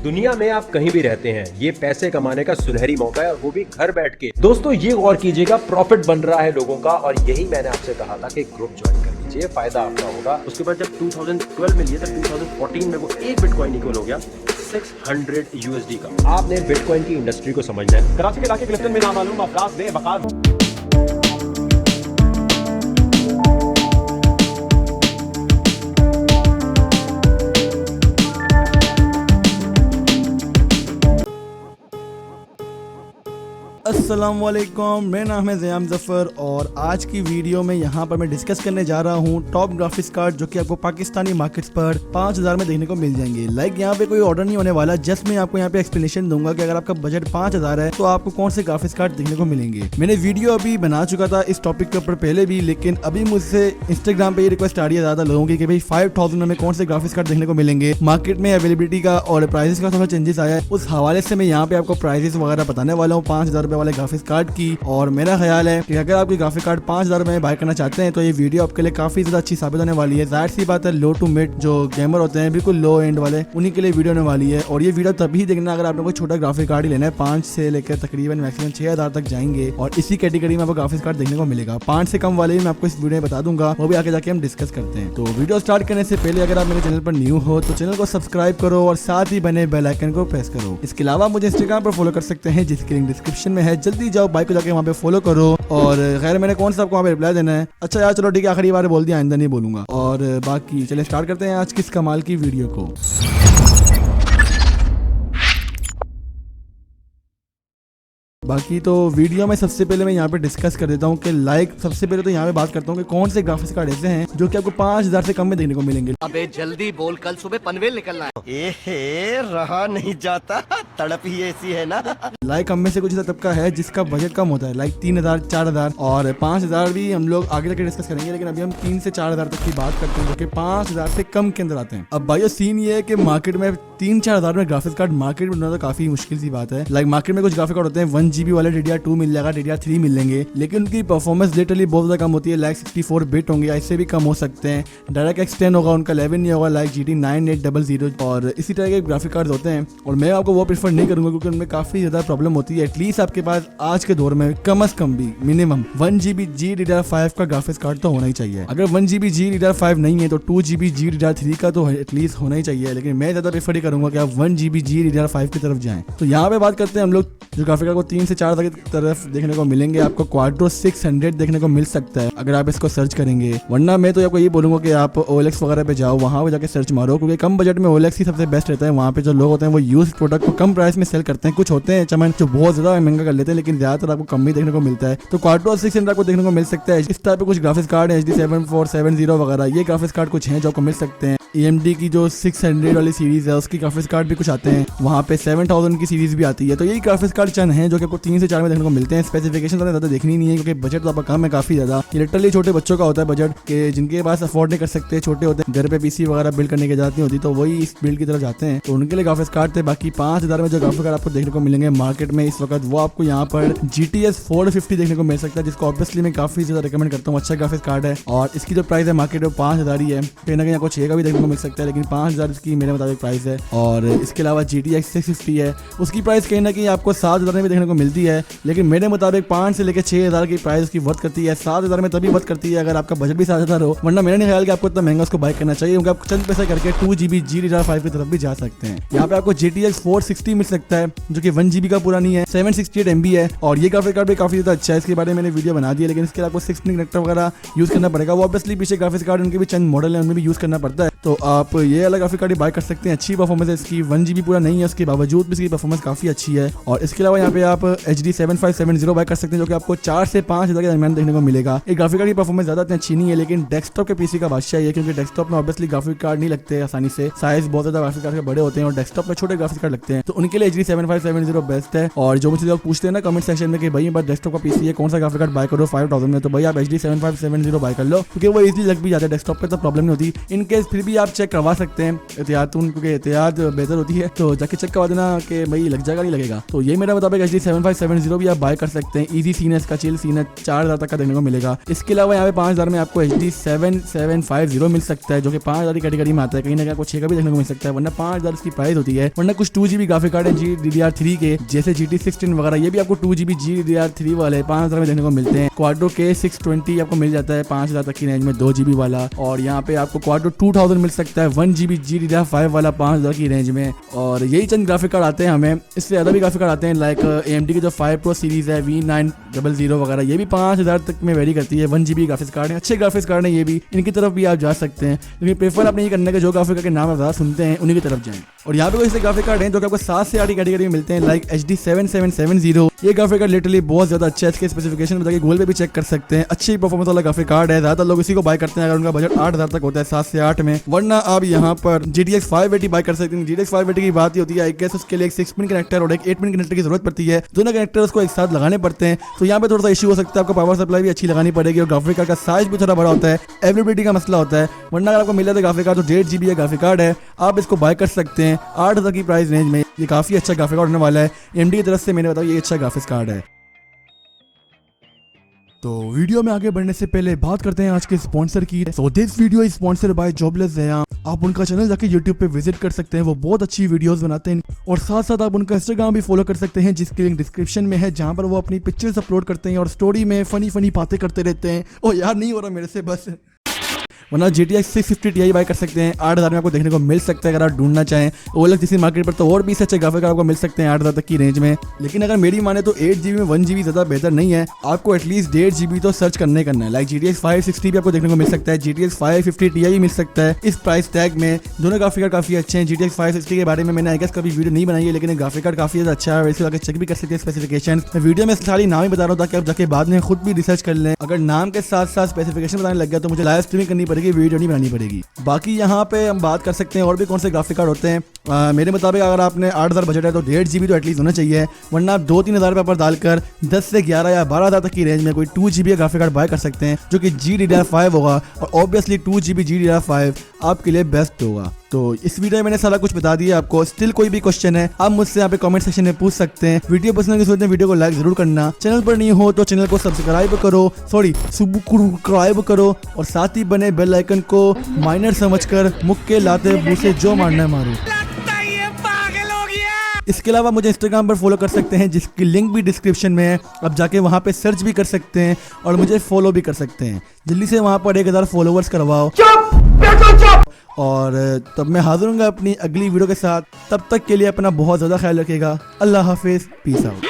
दुनिया में आप कहीं भी रहते हैं, ये पैसे कमाने का सुनहरी मौका है, और वो भी घर बैठ के। दोस्तों ये गौर कीजिएगा, प्रॉफिट बन रहा है लोगों का, और यही मैंने आपसे कहा था कि ग्रुप ज्वाइन कर लीजिए, फायदा आपका होगा। उसके बाद जब 2012 में लिए तो 2014 में वो एक बिटकॉइन इक्वल हो गया 600 USD का। आपने बिटकॉइन की इंडस्ट्री को समझना है। कराची के इलाके क्लिफ्टन में नामालूम अफराद ने वकार अस्सलामुअलैकुम, मेरा नाम है ज़याम ज़फ़र और आज की वीडियो में यहाँ पर मैं डिस्कस करने जा रहा हूँ टॉप ग्राफिक्स कार्ड जो कि आपको पाकिस्तानी मार्केट्स पर 5000 में देखने को मिल जाएंगे। यहाँ पे कोई ऑर्डर नहीं होने वाला, जस्ट मैं आपको यहाँ पे एक्सप्लेनेशन दूंगा कि अगर आपका बजट 5000 है तो आपको कौन से ग्राफिक्स कार्ड देखने को मिलेंगे। मैंने वीडियो अभी बना चुका था इस टॉपिक के ऊपर पहले भी, लेकिन अभी मुझसे इंस्टाग्राम पे ये रिक्वेस्ट आ रही है ज्यादा लोगों की कि भाई 5000 में कौन से ग्राफिक्स कार्ड देखने को मिलेंगे। मार्केट में अवेलेबिलिटी का और प्राइसेस का थोड़ा चेंजेस आया है, उस हवाले से मैं यहाँ पे आपको प्राइसेस वगैरह बताने वाला हूँ 5000 रुपए वाले ग्राफिक्स कार्ड की। और मेरा ख्याल है कि अगर आप कोई ग्राफिक कार्ड 5000 में बाय करना चाहते हैं तो ये वीडियो आपके लिए काफी ज्यादा अच्छी साबित होने वाली है। जाहिर सी बात है, लो टू मिड जो गेमर होते हैं, बिल्कुल लो एंड वाले, उन्हीं के लिए वीडियो होने वाली है। और ये वीडियो तभी देखना अगर आपने कोई छोटा ग्राफिक कार्ड ही लेना है, 5 से लेकर तकरीबन मैक्सिमम 6000 तक जाएंगे, और इसी कैटेगरी में आपको ग्राफिक्स कार्ड देखने को मिलेगा। 5 से कम वाले मैं आपको इस वीडियो में बता दूंगा, वो भी आगे जाके हम डिस्कस करते हैं। तो वीडियो स्टार्ट करने से पहले अगर आप मेरे चैनल पर न्यू हो तो चैनल को सब्सक्राइब करो और साथ ही बने बेल आइकन को प्रेस करो। इसके अलावा मुझे इंस्टाग्राम पर फॉलो कर सकते हैं, जिसकी लिंक डिस्क्रिप्शन में है। जल्दी जाओ, बाइक को जाके वहाँ पे फॉलो करो। और खैर मैंने कौन सा आपको वहाँ पे रिप्लाई देना है, अच्छा यार चलो ठीक है, आखिरी बार बोल दिया, आइंदा नहीं बोलूंगा। और बाकी चलिए स्टार्ट करते हैं आज किस कमाल की वीडियो को। बाकी तो वीडियो में सबसे पहले मैं यहाँ पे डिस्कस कर देता हूँ कि सबसे पहले तो यहाँ पे बात करता हूँ कि कौन से ग्राफिक्स कार्ड ऐसे हैं जो कि आपको 5000 से कम में देखने को मिलेंगे। अबे जल्दी बोल, कल सुबह पनवेल निकलना है। एहे, रहा नहीं जाता, तड़प ही ऐसी है ना। हम में से कुछ तबका है जिसका बजट कम होता है, 3000, 4000 और 5000 भी हम लोग आगे जाके डिस्कस करेंगे, लेकिन अभी हम 3 से 4000 तक की बात करते हैं जो कि 5000 से कम के अंदर आते हैं। अब भाई सीन ये है कि मार्केट में 3-4000 में ग्राफिक्स कार्ड मार्केट में तो काफी मुश्किल सी बात है। मार्केट में कुछ ग्राफिक कार्ड होते हैं 1GB वाले DDR2 मिल जाएगा, DDR3 मिल लेंगे, लेकिन उनकी परफॉर्मेंस लिटरली बहुत ज्यादा कम होती है। 64 बिट होंगे, इससे भी कम हो सकते हैं। DirectX 10 होगा, उनका 11 नहीं होगा, GT 9800 और इसी तरह के ग्राफिक कार्ड होते हैं। और मैं आपको वो प्रेफर नहीं करूंगा क्योंकि उनमें काफी ज्यादा प्रॉब्लम होती है। एटलीस्ट आपके पास आज के दौर में कम से कम भी मिनिमम 1GB GDDR5 का ग्राफिक्स कार्ड तो होना ही चाहिए। अगर 1GB GDDR5 नहीं है तो 2GB GDDR3 का तो एटलीस्ट होना ही चाहिए, लेकिन मैं ज्यादा प्रेफर ही करूंगा कि आप 1GB GDDR5 की तरफ जाएं। तो यहाँ पे बात करते हैं हम लोग जो ग्राफिक कार्ड को 3 से 4 की तरफ देखने को मिलेंगे। आपको क्वाड्रो 600 देखने को मिल सकता है अगर आप इसको सर्च करेंगे, वरना मैं तो आपको ये बोलूंगा कि आप OLX वगैरह पे जाओ, वहां पे जाके सर्च मारो, क्योंकि कम बजट में OLX ही सबसे बेस्ट रहता है। वहाँ पे जो लोग होते हैं वो यूज प्रोडक्ट को कम प्राइस में सेल करते हैं। कुछ होते हैं चमन जो बहुत ज्यादा महंगा कर लेते हैं, लेकिन ज्यादातर आपको कम ही देखने को मिलता है। तो क्वाड्रो 600 आपको देखने को मिल सकता है। इस टाइप के कुछ ग्राफिक्स कार्ड है, HD 7470 वगैरह, ये ग्राफिक्स कार्ड कुछ हैं जो आपको मिल सकते हैं। AMD की जो 600 वाली सीरीज है उसकी ग्राफिक्स कार्ड भी कुछ आते हैं, वहाँ पे 7000 की सीरीज भी आती है। तो यही ग्राफिक्स कार्ड चंद हैं जो कि आपको 3 से 4 में देखने को मिलते हैं। स्पेसिफिकेशन तो ज़्यादा देखनी नहीं है क्योंकि बजट तो आपका कम है काफी ज्यादा। लिटरली छोटे बच्चों का होता है बजट के, जिनके पास अफोर्ड नहीं कर सकते, छोटे होते हैं, घर पे PC वगैरह बिल्ड करने की जाती होती, तो वही इस बिल्ड की तरफ जाते हैं, तो उनके लिए ग्राफिक्स कार्ड थे। बाकी 5000 में जो ग्राफिक्स कार्ड आपको देखने को मिलेंगे मार्केट में इस वक्त, वो आपको यहाँ पर GTX 450 देखने को मिल सकता है, जिसको ऑब्वियसली मैं काफी ज्यादा रिकमेंड करता हूँ। अच्छा ग्राफिक्स कार्ड है और इसकी जो प्राइस है मार्केट में 5000 ही है। कहीं ना कहीं आपको 6 का भी देखने को मिल सकता है, लेकिन 5000 इसकी मेरे मुताबिक प्राइस है। और इसके अलावा GTX 650 है, उसकी प्राइस कहीं ना कहीं आपको 7000 में भी देखने को मिलती है, लेकिन मेरे मुताबिक 5 से लेकर 6000 की प्राइस उसकी वर्थ करती है। 7000 में तभी वर्थ करती है अगर आपका बजट भी 7000 हो, वरना मेरा नहीं ख्याल कि आपको इतना महंगा उसको बाय करना चाहिए, क्योंकि आप चंद पैसे करके 2GB GDDR5 की तरफ भी जा सकते हैं। यहाँ पे आपको GTX 460 मिल सकता है जो कि 1GB का पूरा नहीं है, 768 MB है, और ये ग्राफिक कार्ड भी काफी ज्यादा अच्छा है। इसके बारे में मैंने वीडियो बना दी है, लेकिन इसके लिए आपको 6 पिन कनेक्टर वगैरह यूज करना पड़ेगा। वो ऑब्वियसली पीछे ग्राफिक्स कार्ड उनके भी चंद मॉडल है, उनमें भी यूज करना पड़ता है, तो आप ये अलग ग्राफिक कार्ड बाय कर सकते हैं। अच्छी परफॉर्मेंस है इसकी, 1GB पूरा नहीं है, उसके बावजूद भी इसकी परफॉर्मेंस काफी अच्छी है। और इसके अलावा यहाँ पे आप HD 7570 बाय कर सकते हैं जो कि आपको 4 से 5000 के दरमियान देखने को मिलेगा। एक ग्राफिक कार्ड की परफॉर्मेंस ज्यादा इतनी अच्छी नहीं है, लेकिन डेस्कटॉप के PC का बादशाह है, क्योंकि डेस्कटॉप में ऑब्वियसली ग्राफिक कार्ड नहीं लगते आसानी से, साइज बहुत ज्यादा ग्राफिक कार्ड के बड़े होते हैं और डेस्कटॉप में छोटे ग्राफिक कार्ड लगते हैं, तो उनके लिए HD 7570 बेस्ट है। और जो मुझे लोग पूछते हैं ना कमेंट सेक्शन में कि भाई बस डेस्कटॉप का PC है, कौन सा ग्राफिक कार्ड बाय करो 5000 में, तो भाई आप HD 7570 बाय कर लो, क्योंकि वो इजीली लग भी जाता है, डेस्कटॉप पे तो प्रॉब्लम नहीं होती। इनकेस फिर भी भी आप चेक करवा सकते हैं एहतियात, क्योंकि एहतियात बेहतर होती है, तो जाके चेक करवा देना कि भाई लग जाएगा नहीं लगेगा। तो ये मेरा मुताबिक HD 7570 भी आप बाय कर सकते हैं। इजी सीन है इसका, चिल सीन है, 4000 तक का देखने को मिलेगा। इसके अलावा यहाँ पे 5000 में आपको HD 7750 मिल सकता है, जो कि 5000 की कैटेगरी में आता है। कहीं ना कहीं आपको 6 का भी देखने को मिल सकता है, वरना 5000 इसकी प्राइस होती है। वरना कुछ 2GB ग्राफिक कार्ड है GDDR3 के, जैसे GT 16 वगैरह, ये भी आपको 2GB GDDR3 वाले 5000 में देखने को मिलते हैं। क्वाड्रो K620 आपको मिल जाता है 5000 तक की रेंज में 2GB वाला, और यहाँ पे आपको क्वाड्रो 2000 मिल सकता है 1GB GDDR5 वाला 5000 की रेंज में। और यही चंद ग्राफिक कार्ड आते हैं हमें, इससे ज़्यादा भी ग्राफिक कार्ड आते हैं, लाइक AMD की जो 5 Pro सीरीज है V900 वगैरह, ये भी 5000 तक में वेरी करती है। 1GB ग्राफिक्स कार्ड है, अच्छे ग्राफिक्स कार्ड है ये भी, इनकी तरफ भी आप जा सकते हैं। लेकिन प्रेफर आपने ये करना है कि जो ग्राफिक कार्ड के नाम आप ज़्यादा सुनते हैं उन्हीं की तरफ जाएं। और यहाँ पे कोई ऐसे ग्राफिक कार्ड हैं जो कि आपको 7 से 8 की कैटेगरी में मिलते हैं, लाइक HD 7770। ये ग्राफिक कार्ड लिटरली बहुत ज़्यादा अच्छा है, इसके स्पेसिफिकेशन बता के गूगल पे भी चेक कर सकते हैं। अच्छी परफॉर्मेंस वाला ग्राफिक कार्ड है, ज़्यादातर लोग इसी को बाय करते हैं अगर उनका बजट 8000 तक होता है, 7 से 8 में। वरना आप यहाँ पर GTX 580 बाय कर सकते हैं। GTX 580 की बात ही होती है, आई गेस उसके लिए एक 6 पिन कनेक्टर और एक 8 पिन कनेक्टर की जरूरत पड़ती है। दोनों कनेक्टर उसको एक साथ लगाने पड़ते हैं, तो यहाँ पे थोड़ा सा इशू हो सकता है। आपको पावर सप्लाई भी अच्छी लगानी पड़ेगी, और ग्राफिक कार्ड का साइज भी थोड़ा बड़ा होता है, अवेलेबिलिटी का मसला होता है। वरना अगर आपको मिल जाता है ग्राफिक कार्ड तो 1.5GB का ग्राफिक कार्ड है, आप इसको बाय कर सकते हैं 8000 की प्राइस रेंज में। ये काफी अच्छा ग्राफिक कार्ड होने वाला है, AMD की तरफ से मैंने बताया ये अच्छा ग्राफिक्स कार्ड है। तो वीडियो में आगे बढ़ने से पहले बात करते हैं आज के स्पॉन्सर की। So this video is sponsored by jobless Zayam. आप उनका चैनल जाके YouTube पे विजिट कर सकते हैं, वो बहुत अच्छी वीडियोस बनाते हैं। और साथ साथ आप उनका इंस्टाग्राम भी फॉलो कर सकते हैं, जिसकी लिंक डिस्क्रिप्शन में है, जहां पर वो अपनी पिक्चर्स अपलोड करते हैं और स्टोरी में फनी बातें करते रहते हैं। ओ यार नहीं हो रहा मेरे से बस। वरना GTX 650 Ti बाय कर सकते हैं, 8000 में आपको देखने को मिल सकता है अगर आप ढूंढना चाहें। OLX किसी मार्केट पर तो और भी अच्छे ग्राफिक कार्ड आपको मिल सकते हैं 8000 तक की रेंज में। लेकिन अगर मेरी माने तो 8GB में 1GB ज़्यादा बेहतर नहीं है, आपको एटलीस्ट 1.5GB तो सर्च करना है। लाइक GTX 560 भी आपको देखने को मिल सकता है, GTX 550 Ti मिल सकता है इस प्राइस टैग में। दोनों ग्राफिक कार्ड काफ़ी अच्छे हैं। GTX 560 के बारे में मैंने आई गेस कभी वीडियो नहीं बनाई है, लेकिन ग्राफिक कार्ड काफ़ी ज़्यादा अच्छा है, वैसे आगे चेक भी कर सकते हैं स्पेसिफिकेशन। वीडियो में सारी नाम ही बता रहा हूँ ताकि आप जाके बाद में खुद भी रिसर्च कर लें। अगर नाम के साथ साथ स्पेसिफिकेशन बताने लग गया तो मुझे लाइव स्ट्रीमिंग करनी पड़ेगी, वीडियो नहीं बनानी पड़ेगी। बाकी यहाँ पे हम बात कर सकते हैं और भी कौन से ग्राफिक कार्ड होते हैं। मेरे मुताबिक अगर आपने 8000 बजट है तो 1.5GB तो एटलीस्ट होना चाहिए, वरना आप 2-3 हज़ार पर डालकर 10 से 11 या 12,000 तक की रेंज में कोई 2GB ग्राफिक कार्ड बाय कर सकते हैं, जो कि GDDR5 होगा। और ऑब्वियसली 2GB GDDR5 आपके लिए बेस्ट होगा। तो इस वीडियो में मैंने सारा कुछ बता दिया आपको। स्टिल कोई भी क्वेश्चन है आप मुझसे यहाँ पे कमेंट सेक्शन में पूछ सकते हैं। वीडियो पसंद है तो वीडियो को लाइक जरूर करना, चैनल पर नहीं हो तो चैनल को सब्सक्राइब करो, सब्सक्राइब करो, और साथ ही बने बेल आइकन को माइनर समझकर मुक्के लाते मुंह से जो मारना है मारो। इसके अलावा मुझे इंस्टाग्राम पर फॉलो कर सकते हैं, जिसकी लिंक भी डिस्क्रिप्शन में है। आप जाके वहाँ पे सर्च भी कर सकते हैं और मुझे फॉलो भी कर सकते हैं। जल्दी से वहाँ पर 1000 फॉलोवर्स करवाओ। और तब मैं हाजिर हूँगा अपनी अगली वीडियो के साथ। तब तक के लिए अपना बहुत ज़्यादा ख्याल रखिएगा। अल्लाह हाफिज़, पीस आउट।